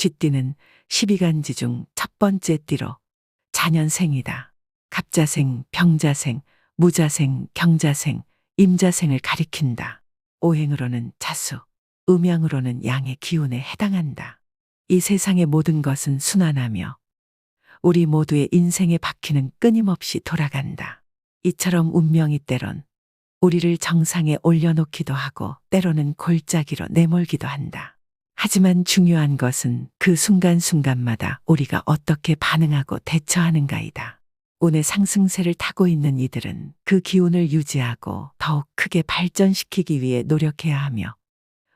쥐띠는 12간지 중 첫 번째 띠로 자년생이다. 갑자생, 병자생, 무자생, 경자생, 임자생을 가리킨다. 오행으로는 자수, 음양으로는 양의 기운에 해당한다. 이 세상의 모든 것은 순환하며 우리 모두의 인생의 바퀴는 끊임없이 돌아간다. 이처럼 운명이 때론 우리를 정상에 올려놓기도 하고 때로는 골짜기로 내몰기도 한다. 하지만 중요한 것은 그 순간순간마다 우리가 어떻게 반응하고 대처하는가이다. 운의 상승세를 타고 있는 이들은 그 기운을 유지하고 더욱 크게 발전시키기 위해 노력해야 하며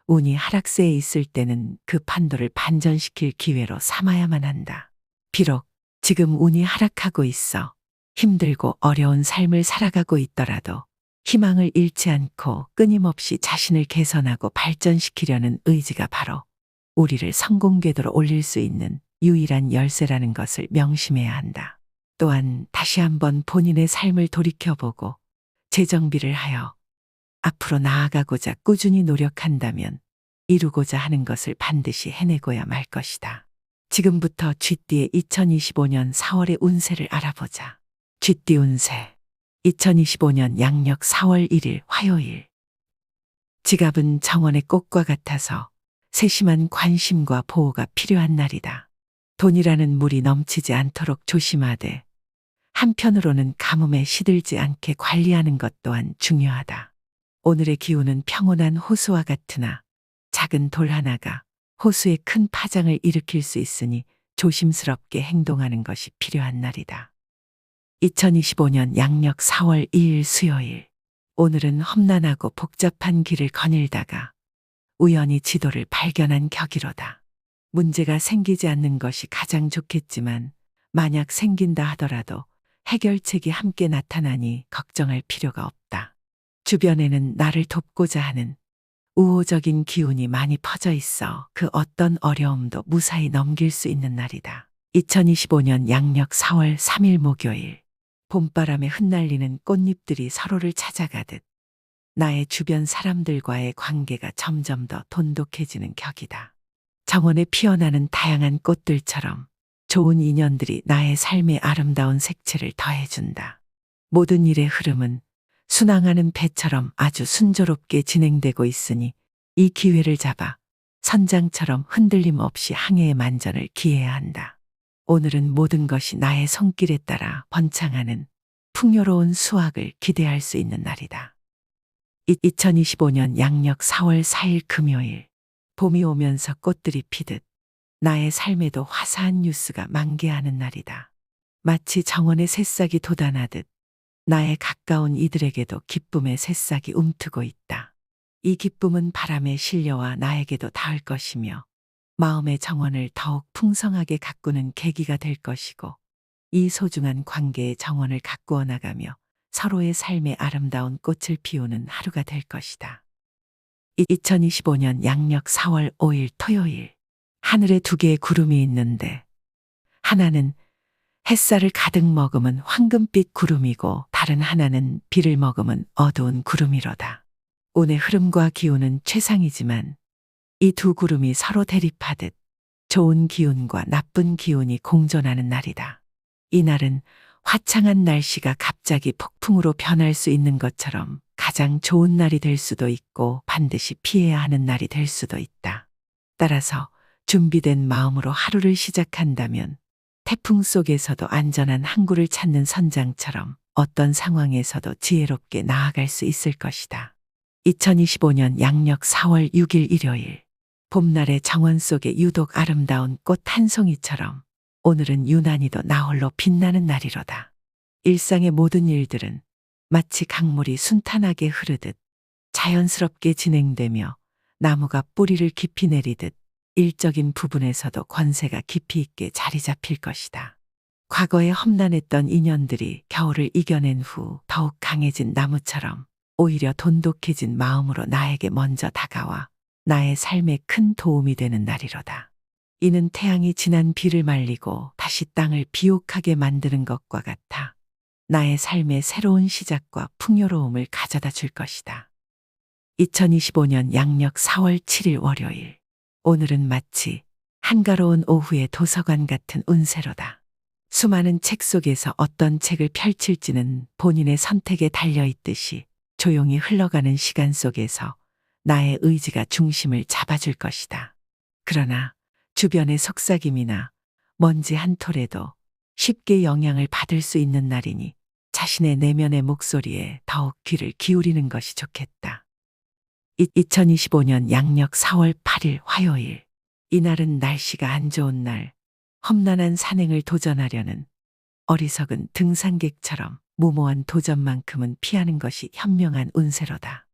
운이 하락세에 있을 때는 그 판도를 반전시킬 기회로 삼아야만 한다. 비록 지금 운이 하락하고 있어 힘들고 어려운 삶을 살아가고 있더라도 희망을 잃지 않고 끊임없이 자신을 개선하고 발전시키려는 의지가 바로 우리를 성공 궤도로 올릴 수 있는 유일한 열쇠라는 것을 명심해야 한다. 또한 다시 한번 본인의 삶을 돌이켜보고 재정비를 하여 앞으로 나아가고자 꾸준히 노력한다면 이루고자 하는 것을 반드시 해내고야 말 것이다. 지금부터 쥐띠의 2025년 4월의 운세를 알아보자. 쥐띠 운세 2025년 양력 4월 1일 화요일. 지갑은 정원의 꽃과 같아서 세심한 관심과 보호가 필요한 날이다. 돈이라는 물이 넘치지 않도록 조심하되 한편으로는 가뭄에 시들지 않게 관리하는 것 또한 중요하다. 오늘의 기운은 평온한 호수와 같으나 작은 돌 하나가 호수에 큰 파장을 일으킬 수 있으니 조심스럽게 행동하는 것이 필요한 날이다. 2025년 양력 4월 2일 수요일. 오늘은 험난하고 복잡한 길을 거닐다가 우연히 지도를 발견한 격이로다. 문제가 생기지 않는 것이 가장 좋겠지만 만약 생긴다 하더라도 해결책이 함께 나타나니 걱정할 필요가 없다. 주변에는 나를 돕고자 하는 우호적인 기운이 많이 퍼져 있어 그 어떤 어려움도 무사히 넘길 수 있는 날이다. 2025년 양력 4월 3일 목요일. 봄바람에 흩날리는 꽃잎들이 서로를 찾아가듯 나의 주변 사람들과의 관계가 점점 더 돈독해지는 격이다. 정원에 피어나는 다양한 꽃들처럼 좋은 인연들이 나의 삶의 아름다운 색채를 더해준다. 모든 일의 흐름은 순항하는 배처럼 아주 순조롭게 진행되고 있으니 이 기회를 잡아 선장처럼 흔들림 없이 항해의 만전을 기해야 한다. 오늘은 모든 것이 나의 손길에 따라 번창하는 풍요로운 수확을 기대할 수 있는 날이다. 2025년 양력 4월 4일 금요일. 봄이 오면서 꽃들이 피듯 나의 삶에도 화사한 뉴스가 만개하는 날이다. 마치 정원의 새싹이 돋아나듯 나의 가까운 이들에게도 기쁨의 새싹이 움트고 있다. 이 기쁨은 바람에 실려와 나에게도 닿을 것이며 마음의 정원을 더욱 풍성하게 가꾸는 계기가 될 것이고 이 소중한 관계의 정원을 가꾸어 나가며 서로의 삶의 아름다운 꽃을 피우는 하루가 될 것이다. 2025년 양력 4월 5일 토요일. 하늘에 두 개의 구름이 있는데 하나는 햇살을 가득 머금은 황금빛 구름이고 다른 하나는 비를 머금은 어두운 구름이로다. 운의 흐름과 기운은 최상이지만 이 두 구름이 서로 대립하듯 좋은 기운과 나쁜 기운이 공존하는 날이다. 이 날은 화창한 날씨가 갑자기 폭풍으로 변할 수 있는 것처럼 가장 좋은 날이 될 수도 있고 반드시 피해야 하는 날이 될 수도 있다. 따라서 준비된 마음으로 하루를 시작한다면 태풍 속에서도 안전한 항구를 찾는 선장처럼 어떤 상황에서도 지혜롭게 나아갈 수 있을 것이다. 2025년 양력 4월 6일 일요일. 봄날의 정원 속에 유독 아름다운 꽃 한 송이처럼 오늘은 유난히도 나홀로 빛나는 날이로다. 일상의 모든 일들은 마치 강물이 순탄하게 흐르듯 자연스럽게 진행되며 나무가 뿌리를 깊이 내리듯 일적인 부분에서도 권세가 깊이 있게 자리 잡힐 것이다. 과거에 험난했던 인연들이 겨울을 이겨낸 후 더욱 강해진 나무처럼 오히려 돈독해진 마음으로 나에게 먼저 다가와 나의 삶에 큰 도움이 되는 날이로다. 이는 태양이 지난 비를 말리고 다시 땅을 비옥하게 만드는 것과 같아 나의 삶의 새로운 시작과 풍요로움을 가져다 줄 것이다. 2025년 양력 4월 7일 월요일. 오늘은 마치 한가로운 오후의 도서관 같은 운세로다. 수많은 책 속에서 어떤 책을 펼칠지는 본인의 선택에 달려 있듯이 조용히 흘러가는 시간 속에서 나의 의지가 중심을 잡아줄 것이다. 그러나 주변의 속삭임이나 먼지 한 톨에도 쉽게 영향을 받을 수 있는 날이니 자신의 내면의 목소리에 더욱 귀를 기울이는 것이 좋겠다. 2025년 양력 4월 8일 화요일. 이날은 날씨가 안 좋은 날, 험난한 산행을 도전하려는 어리석은 등산객처럼 무모한 도전만큼은 피하는 것이 현명한 운세로다.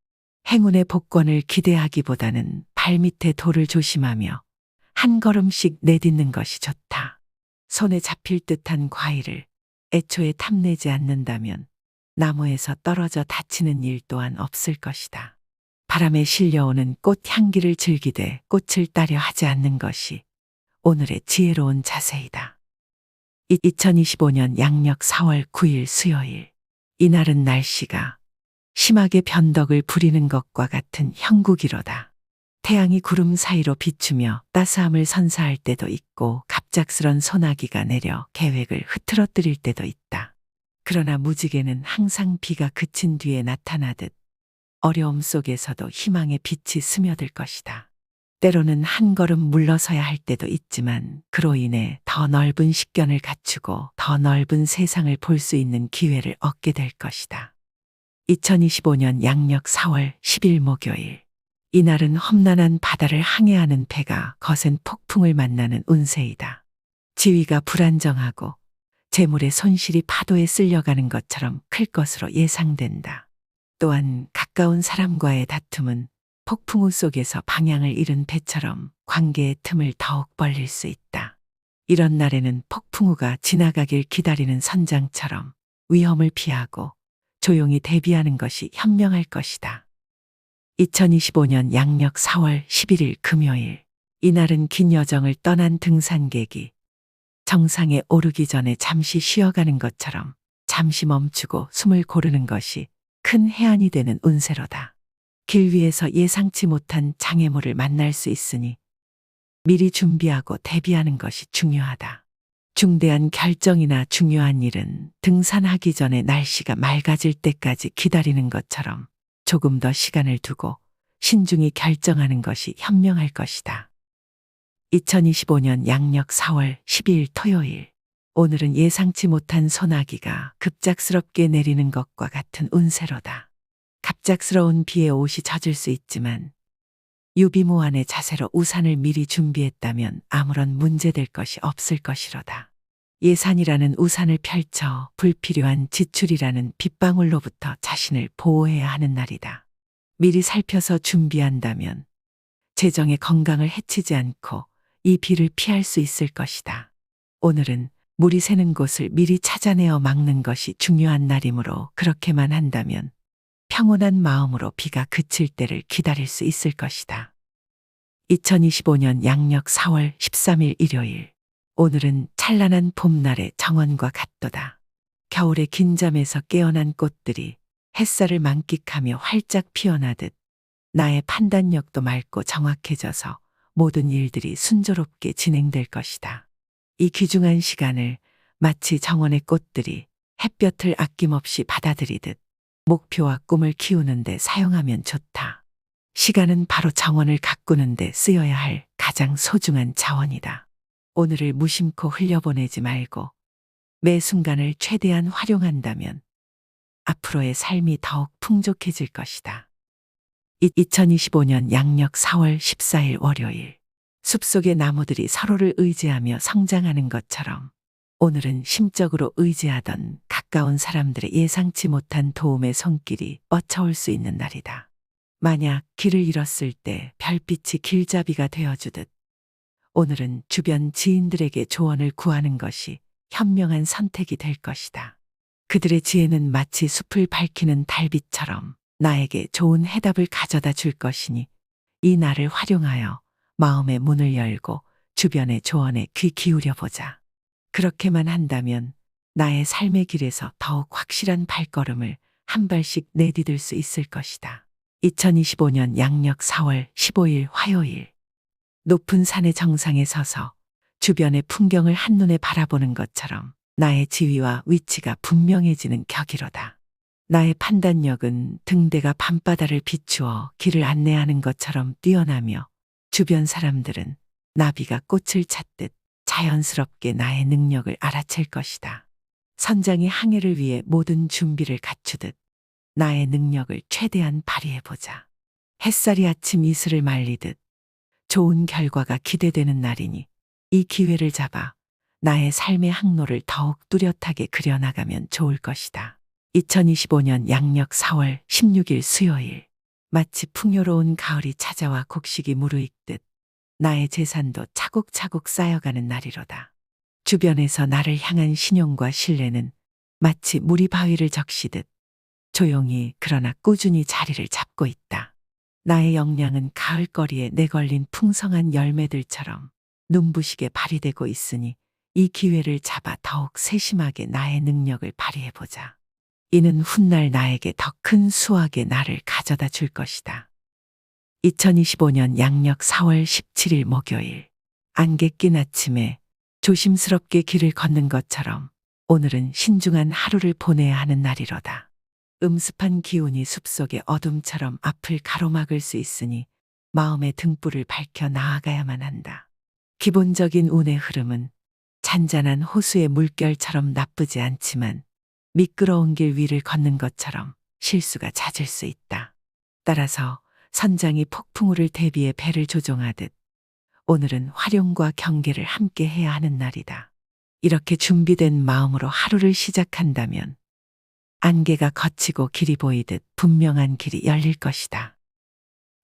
행운의 복권을 기대하기보다는 발밑에 돌을 조심하며 한 걸음씩 내딛는 것이 좋다. 손에 잡힐 듯한 과일을 애초에 탐내지 않는다면 나무에서 떨어져 다치는 일 또한 없을 것이다. 바람에 실려오는 꽃 향기를 즐기되 꽃을 따려 하지 않는 것이 오늘의 지혜로운 자세이다. 2025년 양력 4월 9일 수요일. 이날은 날씨가 심하게 변덕을 부리는 것과 같은 형국이로다. 태양이 구름 사이로 비추며 따스함을 선사할 때도 있고 갑작스런 소나기가 내려 계획을 흐트러뜨릴 때도 있다. 그러나 무지개는 항상 비가 그친 뒤에 나타나듯 어려움 속에서도 희망의 빛이 스며들 것이다. 때로는 한 걸음 물러서야 할 때도 있지만 그로 인해 더 넓은 식견을 갖추고 더 넓은 세상을 볼 수 있는 기회를 얻게 될 것이다. 2025년 양력 4월 10일 목요일. 이날은 험난한 바다를 항해하는 배가 거센 폭풍을 만나는 운세이다. 지위가 불안정하고 재물의 손실이 파도에 쓸려가는 것처럼 클 것으로 예상된다. 또한 가까운 사람과의 다툼은 폭풍우 속에서 방향을 잃은 배처럼 관계의 틈을 더욱 벌릴 수 있다. 이런 날에는 폭풍우가 지나가길 기다리는 선장처럼 위험을 피하고 조용히 대비하는 것이 현명할 것이다. 2025년 양력 4월 11일 금요일. 이날은 긴 여정을 떠난 등산객이 정상에 오르기 전에 잠시 쉬어가는 것처럼 잠시 멈추고 숨을 고르는 것이 큰 해안이 되는 운세로다. 길 위에서 예상치 못한 장애물을 만날 수 있으니 미리 준비하고 대비하는 것이 중요하다. 중대한 결정이나 중요한 일은 등산하기 전에 날씨가 맑아질 때까지 기다리는 것처럼 조금 더 시간을 두고 신중히 결정하는 것이 현명할 것이다. 2025년 양력 4월 12일 토요일. 오늘은 예상치 못한 소나기가 급작스럽게 내리는 것과 같은 운세로다. 갑작스러운 비에 옷이 젖을 수 있지만 유비무환의 자세로 우산을 미리 준비했다면 아무런 문제될 것이 없을 것이로다. 예산이라는 우산을 펼쳐 불필요한 지출이라는 빗방울로부터 자신을 보호해야 하는 날이다. 미리 살펴서 준비한다면 재정의 건강을 해치지 않고 이 비를 피할 수 있을 것이다. 오늘은 물이 새는 곳을 미리 찾아내어 막는 것이 중요한 날이므로 그렇게만 한다면 평온한 마음으로 비가 그칠 때를 기다릴 수 있을 것이다. 2025년 양력 4월 13일 일요일. 오늘은 찬란한 봄날의 정원과 같도다. 겨울의 긴 잠에서 깨어난 꽃들이 햇살을 만끽하며 활짝 피어나듯 나의 판단력도 맑고 정확해져서 모든 일들이 순조롭게 진행될 것이다. 이 귀중한 시간을 마치 정원의 꽃들이 햇볕을 아낌없이 받아들이듯 목표와 꿈을 키우는 데 사용하면 좋다. 시간은 바로 정원을 가꾸는 데 쓰여야 할 가장 소중한 자원이다. 오늘을 무심코 흘려보내지 말고 매 순간을 최대한 활용한다면 앞으로의 삶이 더욱 풍족해질 것이다. 2025년 양력 4월 14일 월요일. 숲속의 나무들이 서로를 의지하며 성장하는 것처럼 오늘은 심적으로 의지하던 가까운 사람들의 예상치 못한 도움의 손길이 뻗쳐올 수 있는 날이다. 만약 길을 잃었을 때 별빛이 길잡이가 되어주듯 오늘은 주변 지인들에게 조언을 구하는 것이 현명한 선택이 될 것이다. 그들의 지혜는 마치 숲을 밝히는 달빛처럼 나에게 좋은 해답을 가져다 줄 것이니 이 날을 활용하여 마음의 문을 열고 주변의 조언에 귀 기울여 보자. 그렇게만 한다면 나의 삶의 길에서 더욱 확실한 발걸음을 한 발씩 내디딜 수 있을 것이다. 2025년 양력 4월 15일 화요일. 높은 산의 정상에 서서 주변의 풍경을 한눈에 바라보는 것처럼 나의 지위와 위치가 분명해지는 격이로다. 나의 판단력은 등대가 밤바다를 비추어 길을 안내하는 것처럼 뛰어나며 주변 사람들은 나비가 꽃을 찾듯 자연스럽게 나의 능력을 알아챌 것이다. 선장이 항해를 위해 모든 준비를 갖추듯 나의 능력을 최대한 발휘해보자. 햇살이 아침 이슬을 말리듯 좋은 결과가 기대되는 날이니 이 기회를 잡아 나의 삶의 항로를 더욱 뚜렷하게 그려나가면 좋을 것이다. 2025년 양력 4월 16일 수요일. 마치 풍요로운 가을이 찾아와 곡식이 무르익듯 나의 재산도 차곡차곡 쌓여가는 날이로다. 주변에서 나를 향한 신용과 신뢰는 마치 물이 바위를 적시듯 조용히 그러나 꾸준히 자리를 잡고 있다. 나의 역량은 가을거리에 내걸린 풍성한 열매들처럼 눈부시게 발휘되고 있으니 이 기회를 잡아 더욱 세심하게 나의 능력을 발휘해보자. 이는 훗날 나에게 더 큰 수확의 날을 가져다 줄 것이다. 2025년 양력 4월 17일 목요일. 안개 낀 아침에 조심스럽게 길을 걷는 것처럼 오늘은 신중한 하루를 보내야 하는 날이로다. 음습한 기운이 숲속의 어둠처럼 앞을 가로막을 수 있으니 마음의 등불을 밝혀 나아가야만 한다. 기본적인 운의 흐름은 잔잔한 호수의 물결처럼 나쁘지 않지만 미끄러운 길 위를 걷는 것처럼 실수가 잦을 수 있다. 따라서 선장이 폭풍우를 대비해 배를 조종하듯 오늘은 활용과 경계를 함께 해야 하는 날이다. 이렇게 준비된 마음으로 하루를 시작한다면 안개가 걷히고 길이 보이듯 분명한 길이 열릴 것이다.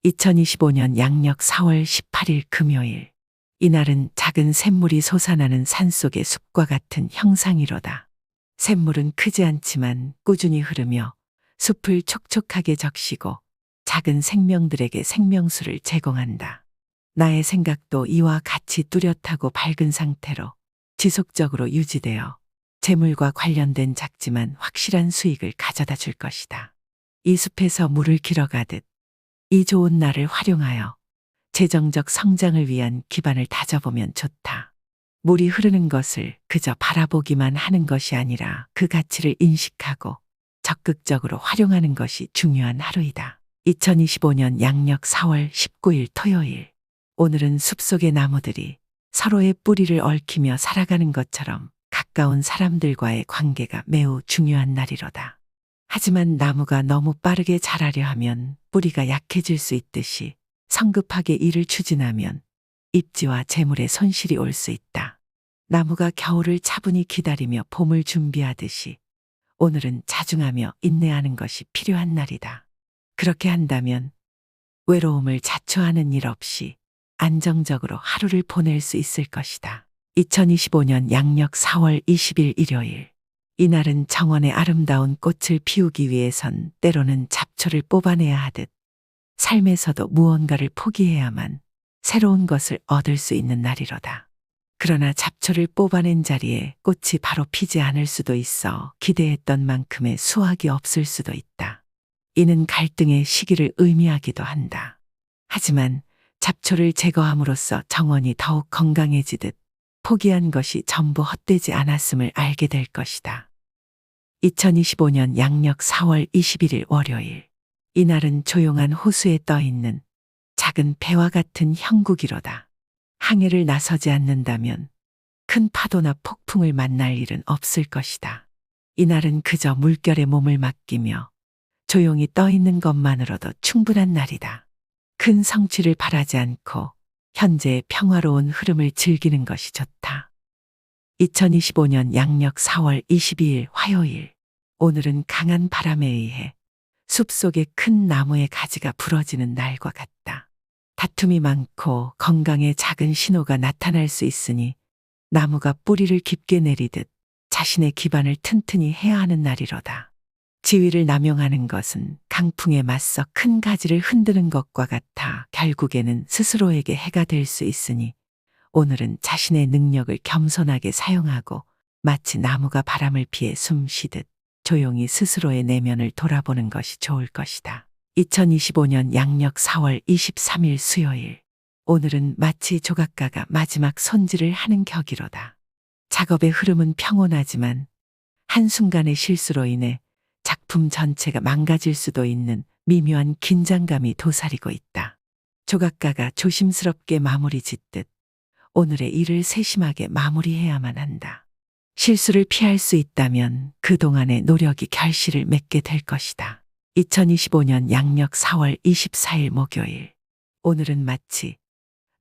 2025년 양력 4월 18일 금요일. 이날은 작은 샘물이 솟아나는 산속의 숲과 같은 형상이로다. 샘물은 크지 않지만 꾸준히 흐르며 숲을 촉촉하게 적시고 작은 생명들에게 생명수를 제공한다. 나의 생각도 이와 같이 뚜렷하고 밝은 상태로 지속적으로 유지되어 재물과 관련된 작지만 확실한 수익을 가져다 줄 것이다. 이 숲에서 물을 길어가듯 이 좋은 날을 활용하여 재정적 성장을 위한 기반을 다져보면 좋다. 물이 흐르는 것을 그저 바라보기만 하는 것이 아니라 그 가치를 인식하고 적극적으로 활용하는 것이 중요한 하루이다. 2025년 양력 4월 19일 토요일. 오늘은 숲속의 나무들이 서로의 뿌리를 얽히며 살아가는 것처럼 가까운 사람들과의 관계가 매우 중요한 날이로다. 하지만 나무가 너무 빠르게 자라려 하면 뿌리가 약해질 수 있듯이 성급하게 일을 추진하면 입지와 재물에 손실이 올 수 있다. 나무가 겨울을 차분히 기다리며 봄을 준비하듯이 오늘은 자중하며 인내하는 것이 필요한 날이다. 그렇게 한다면 외로움을 자초하는 일 없이 안정적으로 하루를 보낼 수 있을 것이다. 2025년 양력 4월 20일 일요일. 이날은 정원의 아름다운 꽃을 피우기 위해선 때로는 잡초를 뽑아내야 하듯 삶에서도 무언가를 포기해야만 새로운 것을 얻을 수 있는 날이로다. 그러나 잡초를 뽑아낸 자리에 꽃이 바로 피지 않을 수도 있어 기대했던 만큼의 수확이 없을 수도 있다. 이는 갈등의 시기를 의미하기도 한다. 하지만 잡초를 제거함으로써 정원이 더욱 건강해지듯 포기한 것이 전부 헛되지 않았음을 알게 될 것이다. 2025년 양력 4월 21일 월요일. 이날은 조용한 호수에 떠있는 작은 배와 같은 형국이로다. 항해를 나서지 않는다면 큰 파도나 폭풍을 만날 일은 없을 것이다. 이날은 그저 물결에 몸을 맡기며 조용히 떠있는 것만으로도 충분한 날이다. 큰 성취를 바라지 않고 현재의 평화로운 흐름을 즐기는 것이 좋다. 2025년 양력 4월 22일 화요일. 오늘은 강한 바람에 의해 숲속의 큰 나무의 가지가 부러지는 날과 같다. 다툼이 많고 건강에 작은 신호가 나타날 수 있으니 나무가 뿌리를 깊게 내리듯 자신의 기반을 튼튼히 해야 하는 날이로다. 지위를 남용하는 것은 강풍에 맞서 큰 가지를 흔드는 것과 같아 결국에는 스스로에게 해가 될 수 있으니 오늘은 자신의 능력을 겸손하게 사용하고 마치 나무가 바람을 피해 숨 쉬듯 조용히 스스로의 내면을 돌아보는 것이 좋을 것이다. 2025년 양력 4월 23일 수요일. 오늘은 마치 조각가가 마지막 손질을 하는 격이로다. 작업의 흐름은 평온하지만 한순간의 실수로 인해 작품 전체가 망가질 수도 있는 미묘한 긴장감이 도사리고 있다. 조각가가 조심스럽게 마무리 짓듯 오늘의 일을 세심하게 마무리해야만 한다. 실수를 피할 수 있다면 그동안의 노력이 결실을 맺게 될 것이다. 2025년 양력 4월 24일 목요일. 오늘은 마치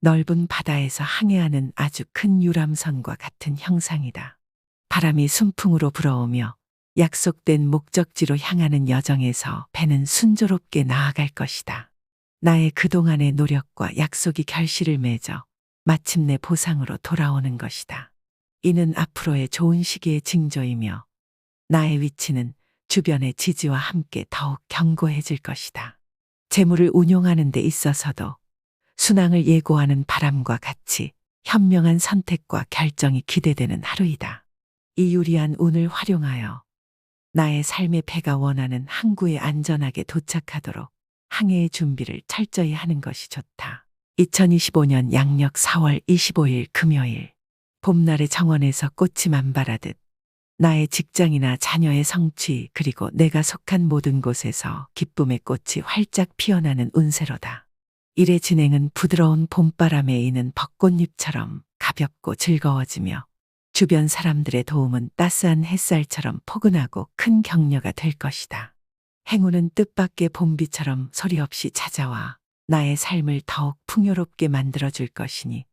넓은 바다에서 항해하는 아주 큰 유람선과 같은 형상이다. 바람이 순풍으로 불어오며 약속된 목적지로 향하는 여정에서 배는 순조롭게 나아갈 것이다. 나의 그동안의 노력과 약속이 결실을 맺어 마침내 보상으로 돌아오는 것이다. 이는 앞으로의 좋은 시기의 징조이며 나의 위치는 주변의 지지와 함께 더욱 견고해질 것이다. 재물을 운용하는 데 있어서도 순항을 예고하는 바람과 같이 현명한 선택과 결정이 기대되는 하루이다. 이 유리한 운을 활용하여 나의 삶의 배가 원하는 항구에 안전하게 도착하도록 항해의 준비를 철저히 하는 것이 좋다. 2025년 양력 4월 25일 금요일. 봄날의 정원에서 꽃이 만발하듯 나의 직장이나 자녀의 성취 그리고 내가 속한 모든 곳에서 기쁨의 꽃이 활짝 피어나는 운세로다. 일의 진행은 부드러운 봄바람에 이는 벚꽃잎처럼 가볍고 즐거워지며 주변 사람들의 도움은 따스한 햇살처럼 포근하고 큰 격려가 될 것이다. 행운은 뜻밖의 봄비처럼 소리 없이 찾아와 나의 삶을 더욱 풍요롭게 만들어줄 것이니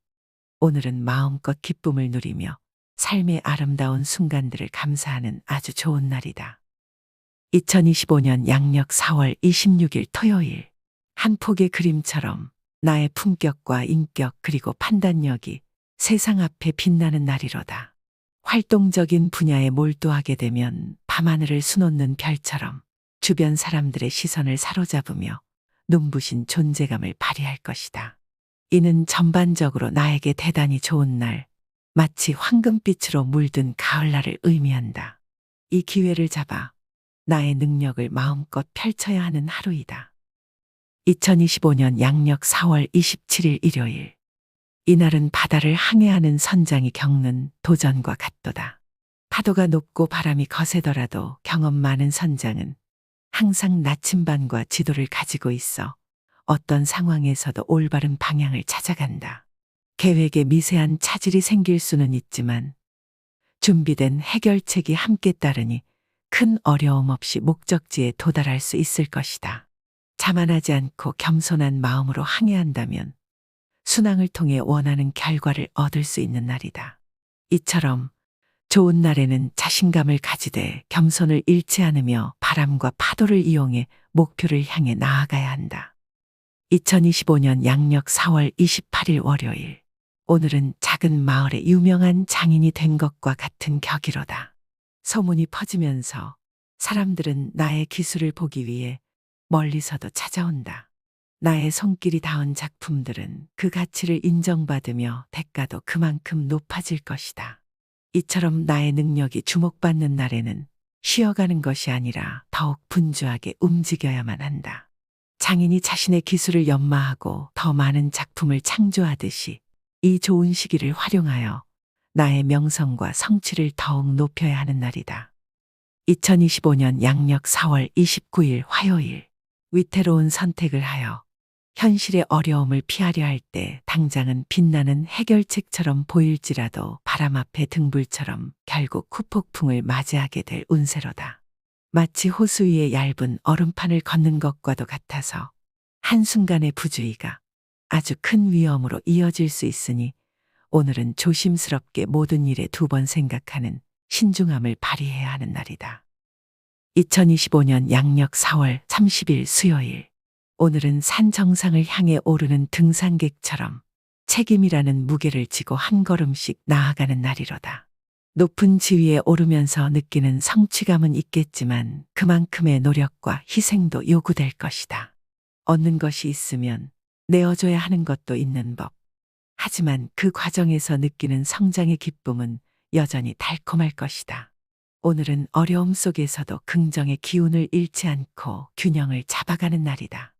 오늘은 마음껏 기쁨을 누리며 삶의 아름다운 순간들을 감사하는 아주 좋은 날이다. 2025년 양력 4월 26일 토요일. 한 폭의 그림처럼 나의 품격과 인격 그리고 판단력이 세상 앞에 빛나는 날이로다. 활동적인 분야에 몰두하게 되면 밤하늘을 수놓는 별처럼 주변 사람들의 시선을 사로잡으며 눈부신 존재감을 발휘할 것이다. 이는 전반적으로 나에게 대단히 좋은 날, 마치 황금빛으로 물든 가을날을 의미한다. 이 기회를 잡아 나의 능력을 마음껏 펼쳐야 하는 하루이다. 2025년 양력 4월 27일 일요일. 이날은 바다를 항해하는 선장이 겪는 도전과 같도다. 파도가 높고 바람이 거세더라도 경험 많은 선장은 항상 나침반과 지도를 가지고 있어 어떤 상황에서도 올바른 방향을 찾아간다. 계획에 미세한 차질이 생길 수는 있지만 준비된 해결책이 함께 따르니 큰 어려움 없이 목적지에 도달할 수 있을 것이다. 자만하지 않고 겸손한 마음으로 항해한다면 순항을 통해 원하는 결과를 얻을 수 있는 날이다. 이처럼 좋은 날에는 자신감을 가지되 겸손을 잃지 않으며 바람과 파도를 이용해 목표를 향해 나아가야 한다. 2025년 양력 4월 28일 월요일. 오늘은 작은 마을의 유명한 장인이 된 것과 같은 격이로다. 소문이 퍼지면서 사람들은 나의 기술을 보기 위해 멀리서도 찾아온다. 나의 손길이 닿은 작품들은 그 가치를 인정받으며 대가도 그만큼 높아질 것이다. 이처럼 나의 능력이 주목받는 날에는 쉬어가는 것이 아니라 더욱 분주하게 움직여야만 한다. 장인이 자신의 기술을 연마하고 더 많은 작품을 창조하듯이 이 좋은 시기를 활용하여 나의 명성과 성취를 더욱 높여야 하는 날이다. 2025년 양력 4월 29일 화요일. 위태로운 선택을 하여 현실의 어려움을 피하려 할 때 당장은 빛나는 해결책처럼 보일지라도 바람 앞에 등불처럼 결국 후폭풍을 맞이하게 될 운세로다. 마치 호수 위에 얇은 얼음판을 걷는 것과도 같아서 한순간의 부주의가 아주 큰 위험으로 이어질 수 있으니 오늘은 조심스럽게 모든 일에 두 번 생각하는 신중함을 발휘해야 하는 날이다. 2025년 양력 4월 30일 수요일. 오늘은 산 정상을 향해 오르는 등산객처럼 책임이라는 무게를 지고 한 걸음씩 나아가는 날이로다. 높은 지위에 오르면서 느끼는 성취감은 있겠지만 그만큼의 노력과 희생도 요구될 것이다. 얻는 것이 있으면 내어줘야 하는 것도 있는 법. 하지만 그 과정에서 느끼는 성장의 기쁨은 여전히 달콤할 것이다. 오늘은 어려움 속에서도 긍정의 기운을 잃지 않고 균형을 잡아가는 날이다.